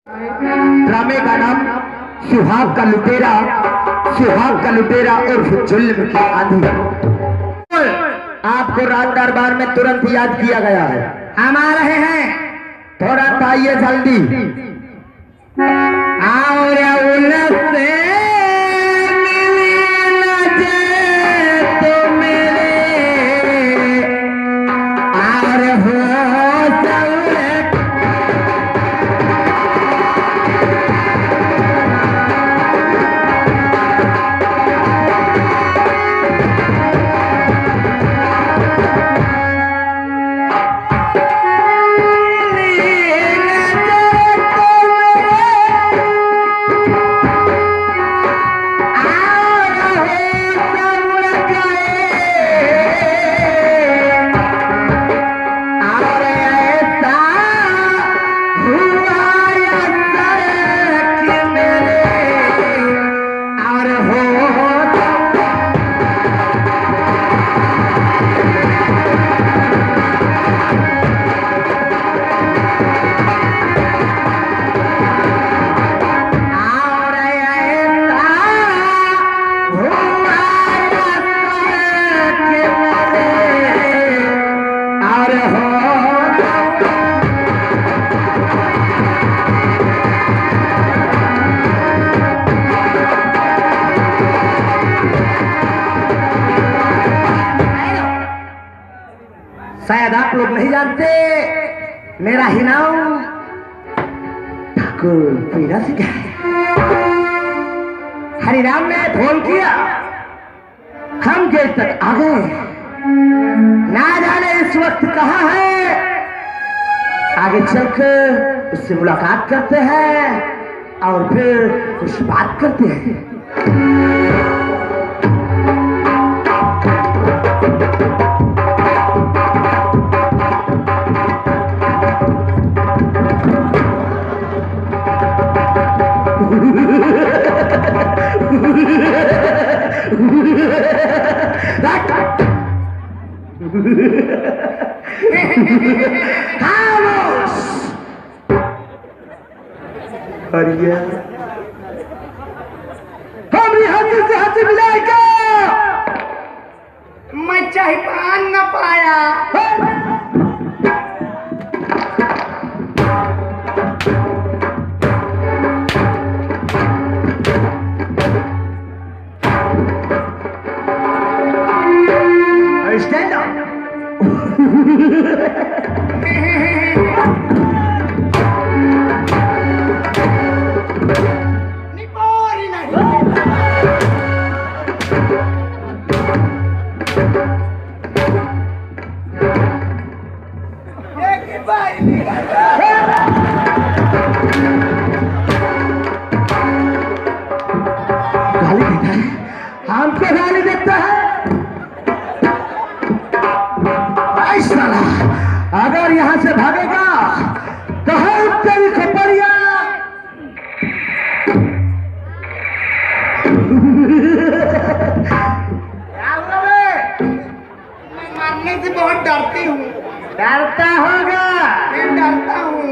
ड्रामे का नाम सुहाग का लुटेरा और जुल्म की आंधी। आपको राज दरबार में तुरंत याद किया गया है। हम आ रहे हैं, तुरंत आइए जल्दी। शायद आप लोग नहीं जानते, मेरा ही नाम ठाकुर पीरा सिंह है। हरिराम ने फोन किया, हम गेट तक आ गए, ना जाने इस वक्त कहाँ है। आगे चलकर उससे मुलाकात करते हैं और फिर कुछ बात करते हैं। हमारी हंसी से हंसी मिलाएगा। मैं चाहे पान न पाया। Stand up. गाली देता है, हमको गाली देता है। साला अगर यहां से भागेगा तो हम तेरी खपरिया। मैं मारने से बहुत डरती हूँ। डरता होगा? मैं डरता हूँ।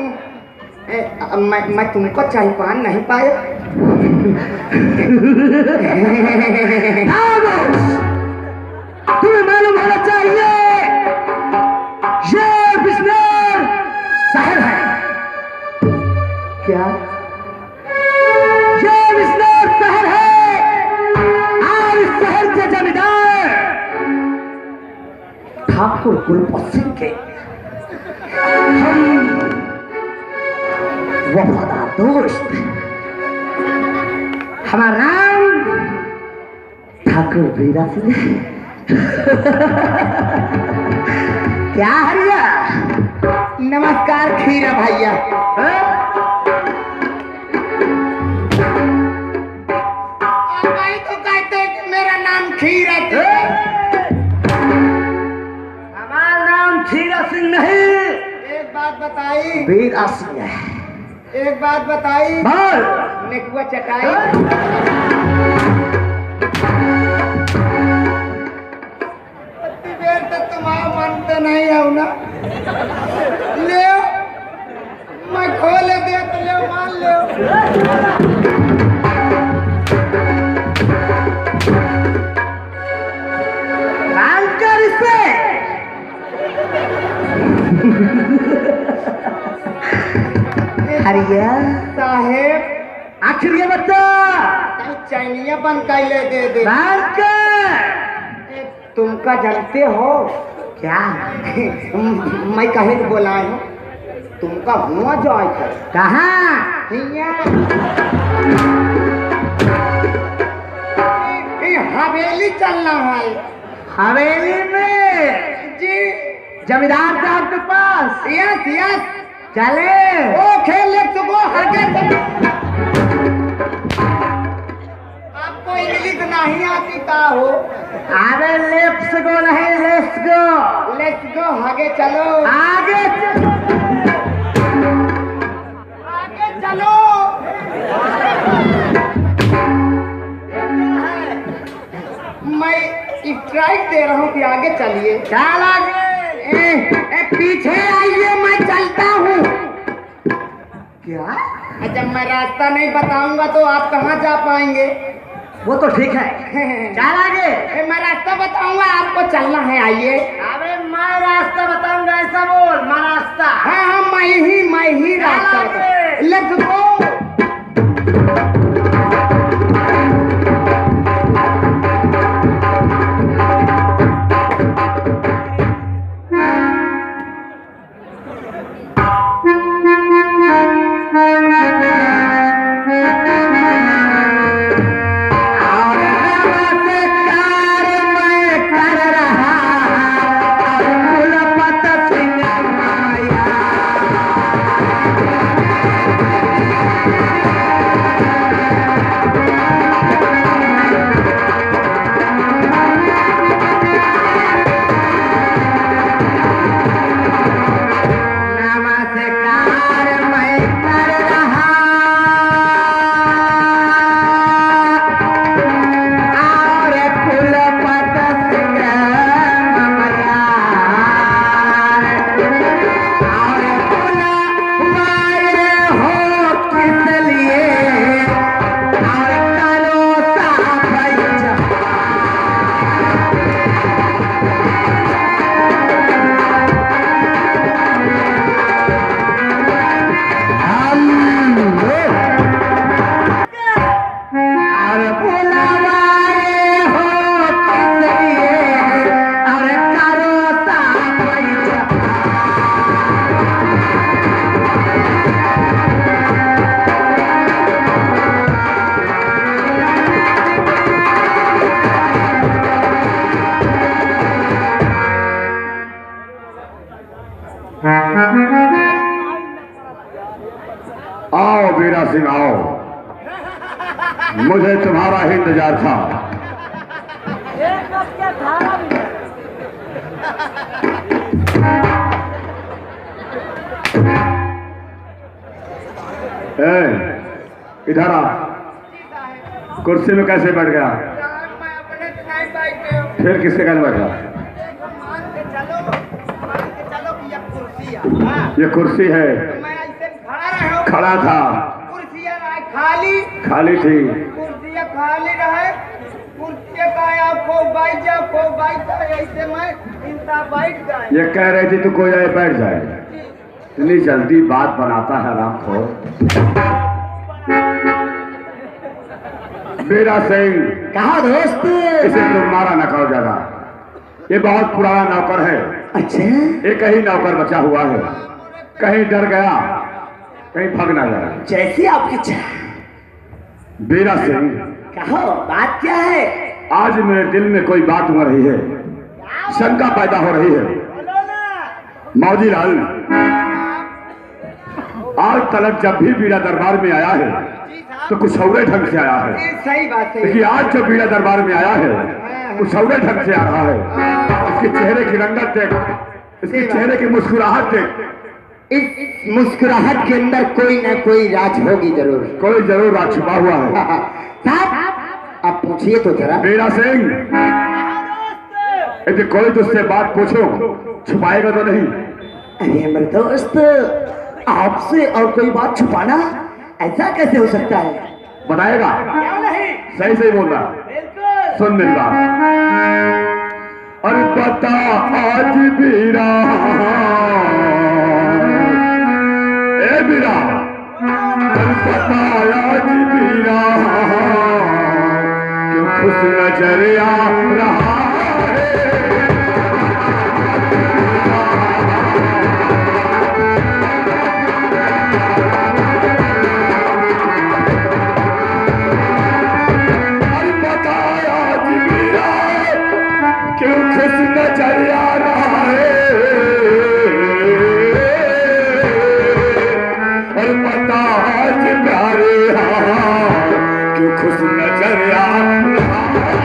मैं तुमको चाय पान नहीं पाया। तुम्हें मालूम होना चाहिए ये बिजनौर शहर है। क्या? ये बिजनौर शहर है और इस शहर के जमींदार ठाकुर गुलपत सिंह के हम वफादार दोस्त। हमारा नाम ठाकुर पीरा सिंह है। क्या हरिया? नमस्कार खीरा भैया। भाई तो कहते मेरा नाम खीरा सिंह। हमारा नाम खीरा सिंह नहीं। एक बात बताई, पीरा सिंह है। एक बात बताई, नेकुआ चटाई। मानते नहीं हो ना? ले मैं खोले दे तो ले मान ले। हरिया साहेब आखिर ये बता चाइनिया बन कैले दे दे ए, तुमका जानते हो क्या मैं कहे बोला हूँ तुमका हुआ जाए था कहाँ हवेली चलना है हवेली में जी जमींदार साहब के पास यस यस चले ओके लेट्स गो आगे आपको इंग्लिश नहीं आती का हो अरे लेफ्ट गो नहीं लेट्स गो आगे चलो आगे आगे चलो मैं स्ट्राइक दे रहा हूँ कि आगे चलिए चल आगे पीछे आइए मैं चलता हूँ क्या जब मैं रास्ता नहीं बताऊंगा तो आप कहाँ जा पाएंगे वो तो ठीक है चल आगे मैं रास्ता बताऊंगा आपको चलना है आइए अबे मैं रास्ता बताऊंगा ऐसा बोल मैं रास्ता हाँ हाँ मैं ही रास्ता लेट्स गो आओ वीरा सिंह आओ, मुझे तुम्हारा ही इंतजार था। इधर आ, कुर्सी में कैसे बैठ गया? फिर किसके कहने बैठा? ये कुर्सी है, खड़ा था, खाली खाली थी, कुर्सियाँ खाली रहे, कुर्सियाँ का आपको बैठ जाओ, को बैठ जाओ, ऐसे मैं इंसान बैठ जाए। ये कह रही थी तू कोई जाए बैठ जाए, इतनी जल्दी बात बनाता है राम को। वीरा सिंह कहा दोस्त? इसे तुम मारा न करो ज्यादा, ये बहुत पुराना नौकर है। अच्छा, एक ही नौकर बचा हुआ है, कहीं डर गया कहीं भाग ना जाए। जैसी आपकी इच्छा। वीरा सिंह कहो बात क्या है? आज मेरे दिल में कोई बात हो रही है, शंका पैदा हो रही है। मौजी लाल, आज तलक जब भी वीरा दरबार में आया है तो कुछ और ढंग से आया है। सही बात है। देखिए आज जब वीरा दरबार में आया है कुछ और ढंग से आ रहा है। इसके चेहरे की रंगत देख, इसके चेहरे की मुस्कुराहट देख, इस मुस्कुराहट के अंदर कोई ना कोई राज होगी जरूर। कोई जरूर राज छुपा हुआ है। साहब आप पूछिए तो जरा। वीरा सिंह, यदि कोई तुझसे बात पूछो छुपाएगा तो नहीं? अरे मेरे दोस्त, आपसे और कोई बात छुपाना ऐसा कैसे हो सकता है? बताएगा? क्यों नहीं? सही सही बोल रहा, बिल्कुल। सुन मिल रहा। अरे बता आज वीरा खुश नजर आ रहा है। अरे बताया जिगरा क्यों खुश नजर आ रहा है। और पता आज प्यारे क्यों खुश नजर आ रहा है।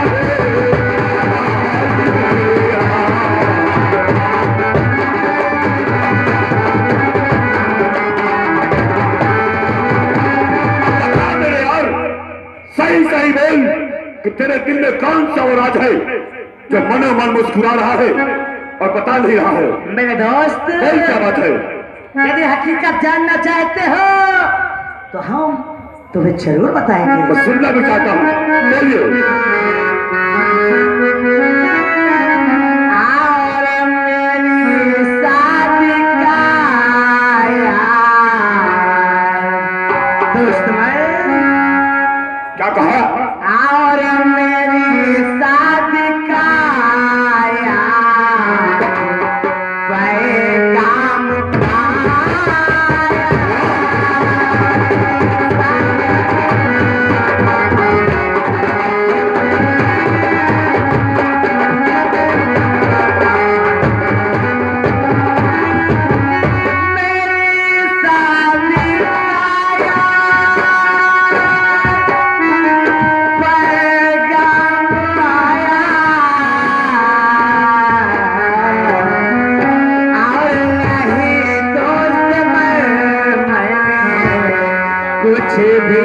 बता मेरे यार, सही सही बोल कि तेरे दिल में कौन सा वो राज है जो मनो मन मुस्कुरा रहा है और बता नहीं रहा है। मेरे दोस्त, बोल क्या बात है। यदि हकीकत जानना चाहते हो तो हम तुम्हें जरूर बताएंगे। मैं सुनना भी चाहता हूँ, बोलिए। और मेरी शादी का यार दोस्त मैं क्या कहा। और मेरी शादी का यार पैगाम कुछ भी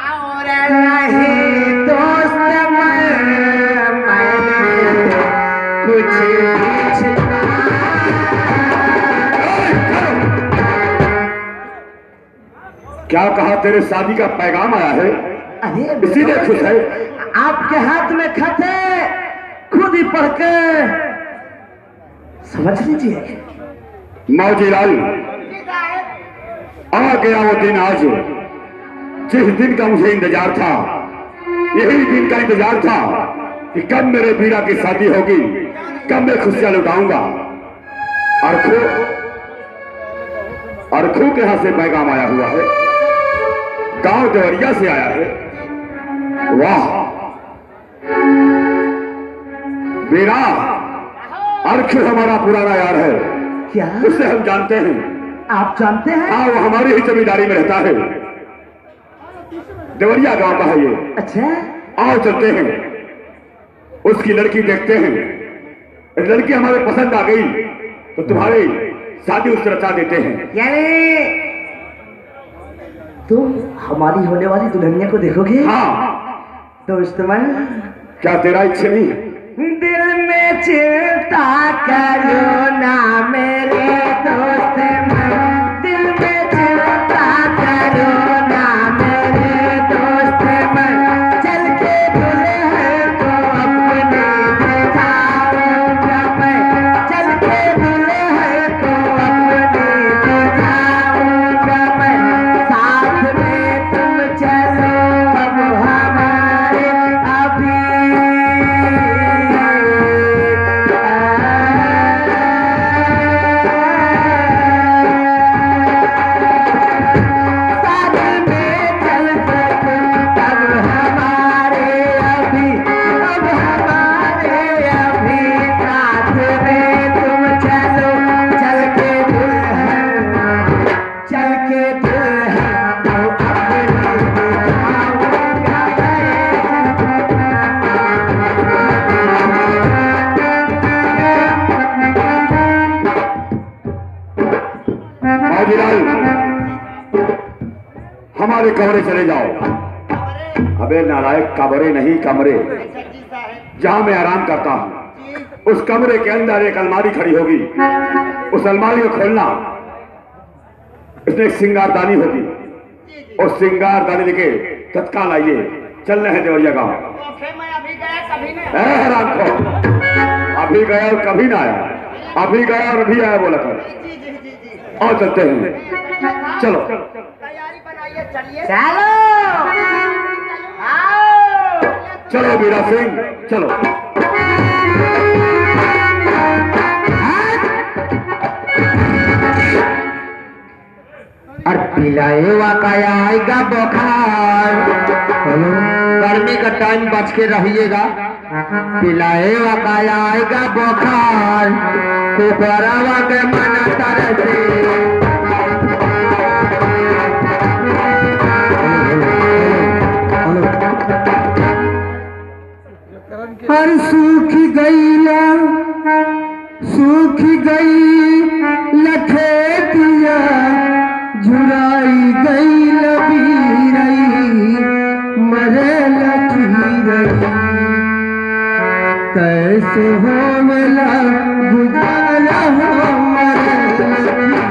और नहीं दोस्त मैंने कुछ भी क्या कहा, तेरे शादी का पैगाम आया है, अरे इसीलिए खुश है। आपके हाथ में खत है, खुद ही पढ़ के समझ लीजिए। मौजीलाल, आ गया वो दिन आज जिस दिन का मुझे इंतजार था। यही दिन का इंतजार था कि कब मेरे बीरा की शादी होगी, कब मैं खुशियां लुटाऊंगा। और खू के यहां से पैगाम आया हुआ है, गांव देवरिया से आया है। वाह बीरा, अर्खू हमारा पुराना यार है, क्या उससे हम जानते हैं। आप जानते हैं? हाँ, वो हमारी ही जमींदारी में रहता है। देवरिया गांव का है ये। अच्छा, आओ चलते हैं, उसकी लड़की देखते हैं। अगर लड़की हमारे पसंद आ गई तो तुम्हारी शादी उससे रचा देते हैं। यानी तुम हमारी होने वाली दुल्हनिया को देखोगे? हाँ, तो इस्तेमाल क्या तेरा इच्छा नहीं है? दिल में चिंता करो ना मेरे दोस्त मन, दिल में चिंता करो ना मेरे दोस्त मन, चल के दुल्हन को अपने बिठाऊंगा मैं, चल के दुल्हन को अपने बिठाऊंगा मैं, साथ में तुम चलो अब हमारे अभी। हमारे कमरे चले जाओ। अबे नालायक, कमरे नहीं कमरे, जहां मैं आराम करता हूं उस कमरे के अंदर एक अलमारी खड़ी होगी। उस अलमारी को खोलना, इसमें एक सिंगारदानी होगी। और सिंगारदानी लेके तत्काल आइए, चल रहे हैं देवरिया गांव। मैं अभी गया कभी नहीं ए हराम खोर, अभी गया और कभी ना आया, अभी गया और अभी आया बोला कर। जी जी जी जी और चलते हैं, चलो तैयारी बनाइए चलिए चलो आओ चलो वीरा सिंह चलो। और पिलाएवा का आएगा बुखार, गर्मी का टाइम बच के रहिएगा। पिलाएवा का आएगा बुखार, कुकरावा के मना तरसे। हर सूख गई लखेतिया, झुराई गई लबीरई, मरे लकीरई। कैसे हो मेला गुजारा हो मरे लकीरई।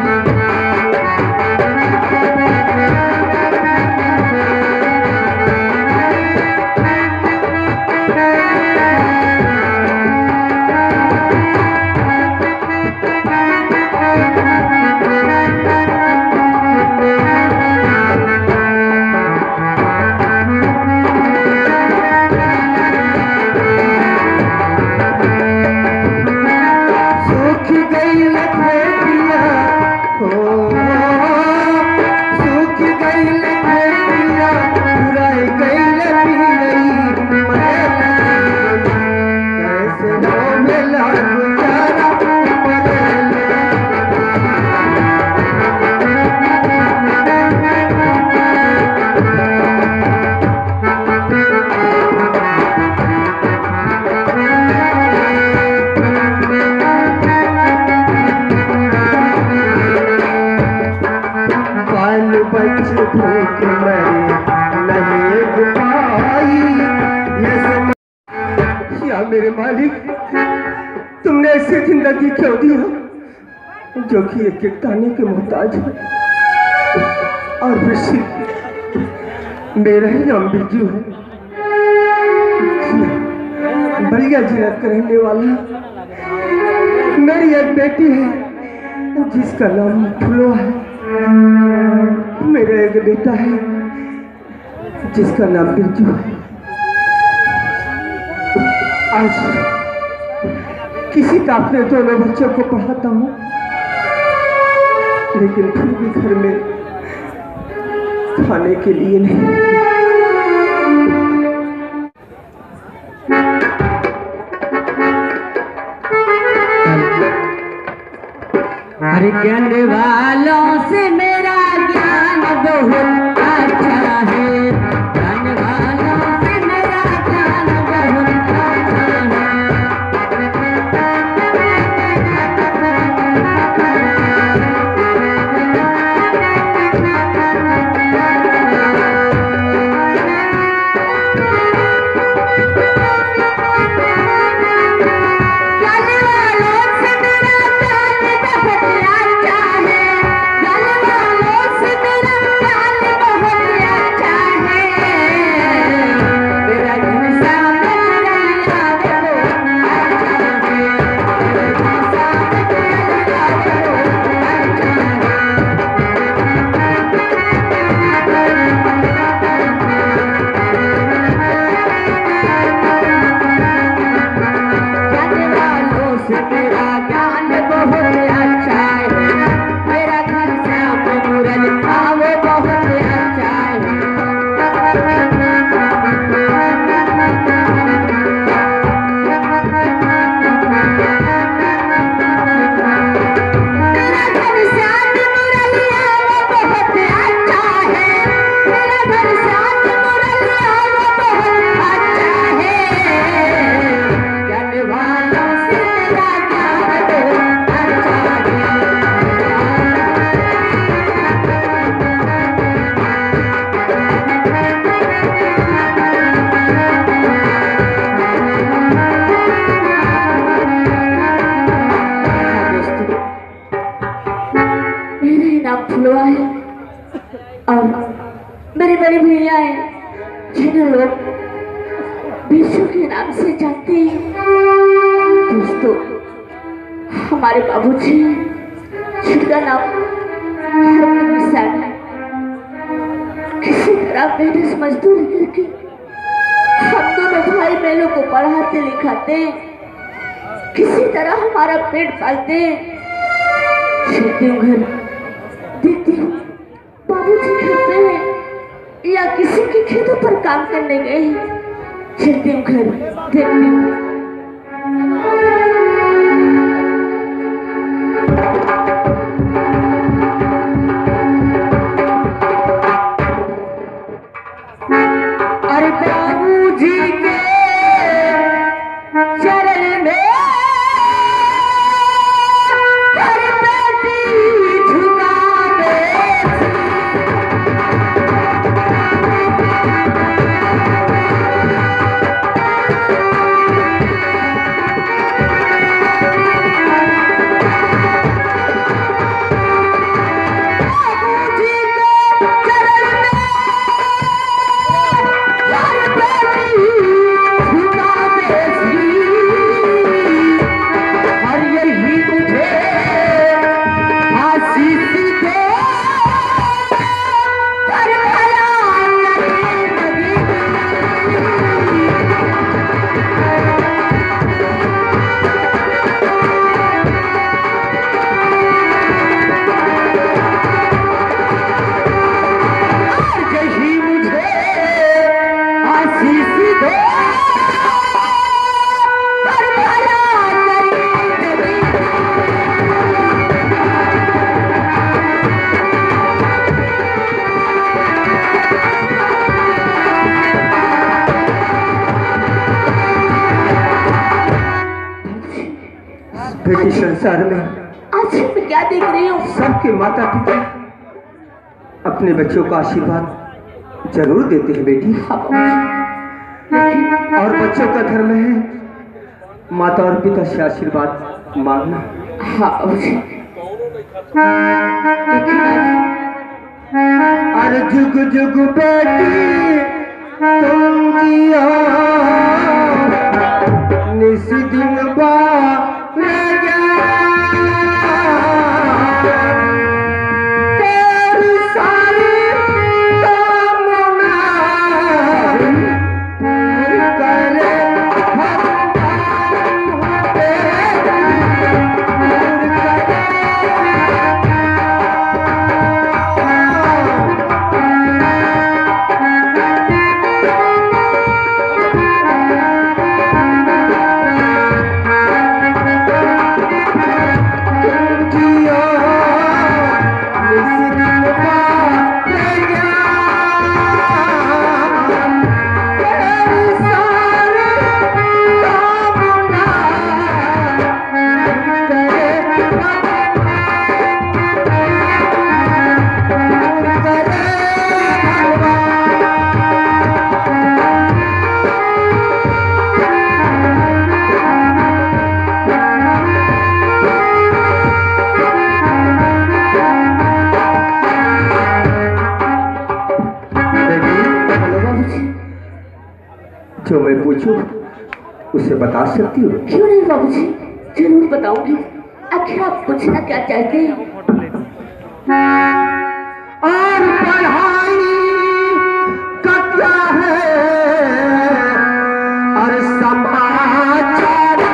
मेरे मालिक, तुमने ऐसी जिंदगी क्यों दी है जो कि एक एक ताने के मोहताज है, और फिर सिर्फ मेरा ही नाम बिरजू है। बलिया जिला का रहने वाला मेरी एक बेटी है जिसका नाम फुलो है, मेरा एक बेटा है जिसका नाम बिरजू है। आज किसी का अपने दोनों बच्चों को पढ़ाता हूँ, लेकिन फिर भी घर में खाने के लिए नहीं। हर ज्ञान वालों से मेरा ज्ञान बहुत अच्छा है, ज्ञान वालों से मेरा ज्ञान बहुत फुलवा है और मेरे बड़े भैया है जिन्हें लोग बिरजू के नाम से जानते हैं। दोस्तों, हमारे बाबूजी जिनका नाम है, किसी तरह मेहनत मजदूरी करके हम दोनों भाई बहनों को पढ़ाते लिखाते, किसी तरह हमारा पेट पालते। चलती हूँ घर, देखती हूँ बाबूजी घर पे हैं या किसी के खेतों पर काम करने गए हैं। चलती हूँ घर, देखती हूँ। अरे बाबूजी के चरण में हर बेटी झुका दे। बेटी, संसार में आज मैं क्या देख रही हूँ? सबके माता पिता अपने बच्चों का आशीर्वाद जरूर देते हैं बेटी। हाँ बाबूजी, और बच्चों का धर्म है माता और पिता से आशीर्वाद मांगना। हाँ बाबूजी। अरे जुग जुग बेटी तुम जियो, निस दिन बा जो मैं पूछूं उसे बता सकती हो? क्यों नहीं बाबूजी, जरूर बताऊंगी। आखिर आप पूछना क्या चाहते हैं? और पढ़ाई का क्या है और समाचार,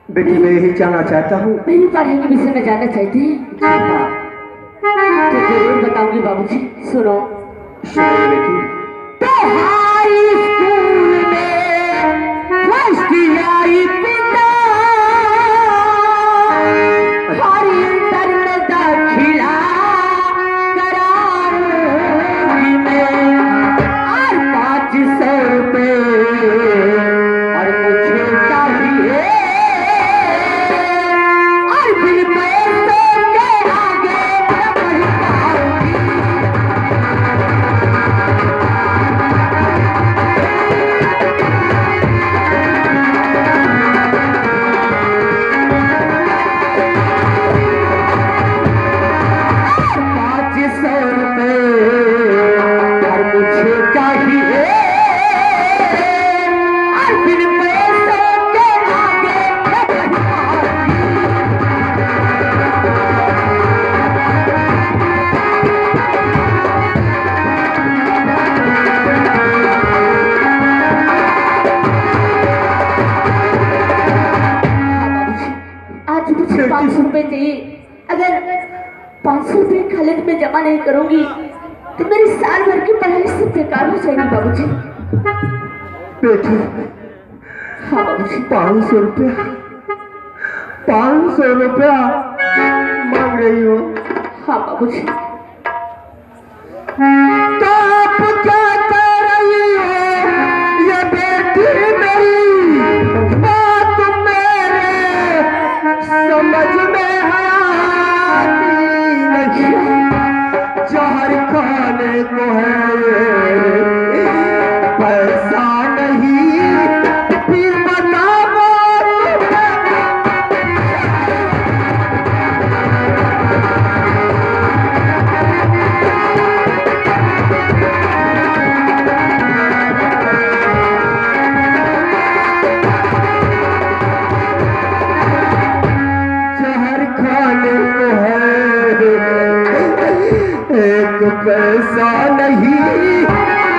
बेटी मैं यही जानना चाहता हूँ। मेरी पढ़ाई के विषय में जानना चाहते हैं? तो जरूर बताऊंगी बाबूजी। सुनो बेटी, तो हाई स्कूल में फर्स्ट आई पिता, हर इंटर में 500 रुपए चाहिए। अगर 500 रुपए खालिद में जमा नहीं करूंगी तो मेरी साल भर की पढ़ाई सब बेकार हो जाएगी बाबूजी। बेटी, हाँ बाबूजी। 500 रुपया, 500 रुपया मांग रही हो? हाँ बाबूजी। तो आप क्या कर रही हो ये बेटी मेरी? बात मेरे समझ में आती नहीं। जहर खाने को है पैसा नहीं, फिर बताओ। जहर खाने को है एक पैसा नहीं,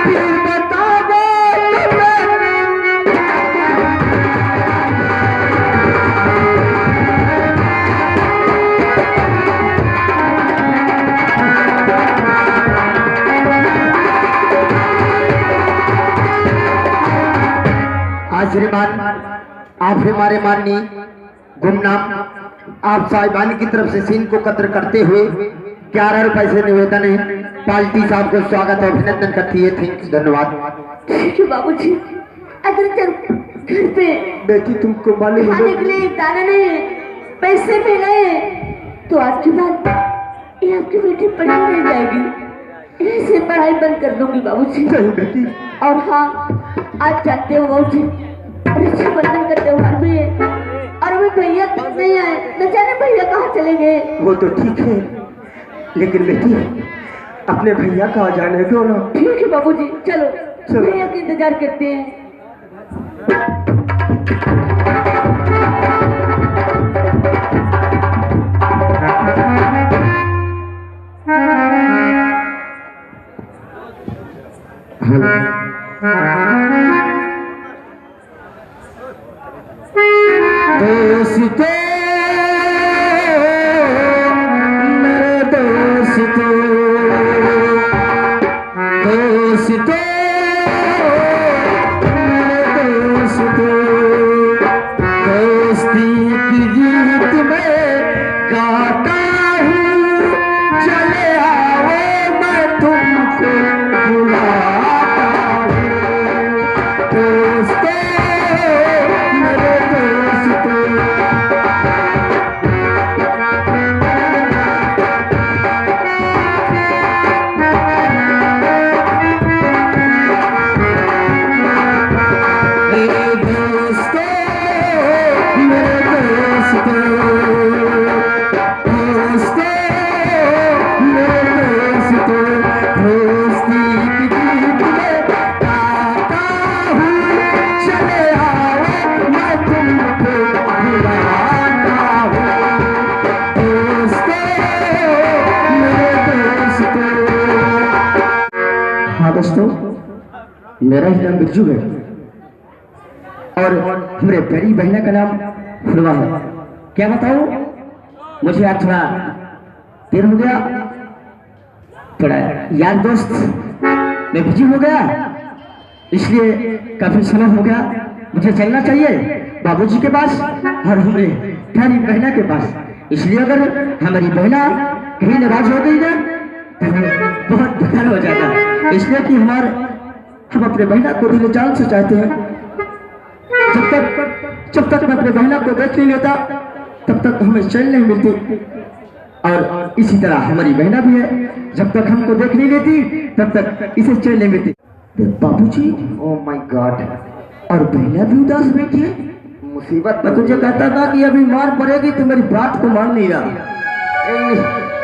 फिर बताओ आज श्रीमान, आप हमारे माननीय गुमनाम आप साहिबानी की तरफ से सीन को कद्र करते हुए 11 रुपए से निवेदन है। पार्टी साहब को स्वागत और अभिनंदन करती है। थैंक्स, धन्यवाद। ठीक है बाबूजी। अगर जब घर पे बेटी तुमको मालूम खाने के लिए दाना नहीं, पैसे भी नहीं, तो आज के बाद ये आपकी बेटी पढ़ी नहीं जाएगी। ऐसे पढ़ाई बंद कर दूंगी बाबूजी। नहीं बेटी। और हाँ, आज जानते हो बाबूजी, रक्षाबंधन का त्योहार भी है और अभी भैया तक नहीं आए। न जाने भैया कहाँ चले गए। वो तो ठीक है, लेकिन बेटी अपने भैया का जाने दो ना। ठीक है बाबूजी, चलो चलो। भैया का इंतजार करते हैं। दोस्तों, मेरे दोस्तों, दोस्तों, मेरे दोस्तों, दोस्ती की गीत में गाता हूँ, चले आओ मैं तुमको बुलाता हूँ। दोस्तों, मेरे दोस्तों, दोस्तों, मेरा ही नाम बिरजू है और हमारे बड़ी बहना का नाम फुलवा है। क्या बताऊं, मुझे आज थोड़ा देर हो गया, थोड़ा यार दोस्त मैं बिजी हो गया, इसलिए काफी समय हो गया। मुझे चलना चाहिए बाबूजी के पास और हमारे प्यारी बहना के पास। इसलिए अगर हमारी बहना कहीं नाराज हो गई ना तो बहुत बेकार हो जाएगा। इसलिए कि हम अपने बहना को दिल जान से चाहते हैं। जब तक मैं अपने बहना को देख नहीं लेता तब तक हमें चैन नहीं मिलती। और इसी तरह हमारी बहना भी है, जब तक हमको देख नहीं लेती तब तक इसे चैन नहीं मिलती। बाबूजी, ओह माय गॉड, और बहना भी उदास बैठी है। मुसीबत। मैं तुझे कहता था कि अभी मार पड़ेगी, तो मेरी बात को मान नहीं रहा।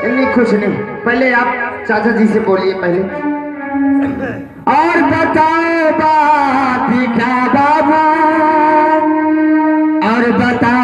नहीं कुछ नहीं, पहले आप चाचा जी से बोलिए पहले। और बताओ बात क्या बाबू, और बताओ